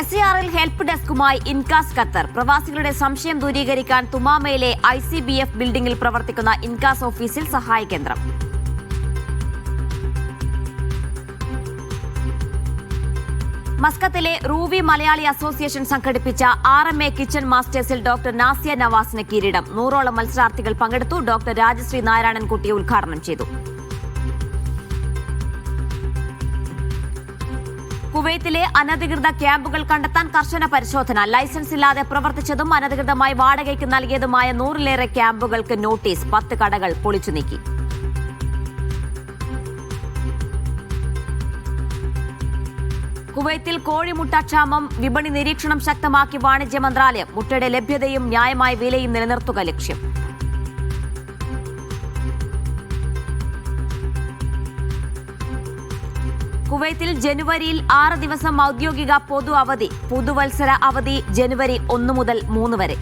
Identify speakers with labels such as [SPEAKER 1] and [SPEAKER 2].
[SPEAKER 1] SARL help ഡെസ്കുമായി INCAS Qatar. പ്രവാസികളുടെ സംശയം ദൂരീകരിക്കാൻ തുമാമയിലെ ICBF ബിൽഡിംഗിൽ പ്രവർത്തിക്കുന്ന ഇൻകാസ് ഓഫീസിൽ സഹായ കേന്ദ്രം. മസ്കത്തിലെ റൂവി മലയാളി അസോസിയേഷൻ സംഘടിപ്പിച്ച RMA കിച്ചൺ മാസ്റ്റേഴ്സിൽ ഡോക്ടർ നാസിയ നവാസിന് കിരീടം. 100ഓളം മത്സരാർത്ഥികൾ പങ്കെടുത്തു. ഡോക്ടർ രാജശ്രീ നാരായണൻകുട്ടി ഉദ്ഘാടനം ചെയ്തു. കുവൈത്തിലെ അനധികൃത ക്യാമ്പുകൾ കണ്ടെത്താൻ കർശന പരിശോധന. ലൈസൻസ് ഇല്ലാതെ പ്രവർത്തിച്ചതും അനധികൃതമായി വാടകയ്ക്ക് നൽകിയതുമായ 100ലേറെ ക്യാമ്പുകൾക്ക് നോട്ടീസ്. 10 കടകൾ പൊളിച്ചു നീക്കി. കുവൈത്തിൽ കോഴിമുട്ട ക്ഷാമം. വിപണി നിരീക്ഷണം ശക്തമാക്കി വാണിജ്യ മന്ത്രാലയം. മുട്ടയുടെ ലഭ്യതയും ന്യായമായ വിലയും നിലനിർത്തുക ലക്ഷ്യം. കുവൈത്തിൽ ജനുവരിയിൽ 6 ദിവസം ഔദ്യോഗിക പൊതു അവധി. പുതുവത്സര അവധി ജനുവരി 1 മുതൽ 3 വരെ.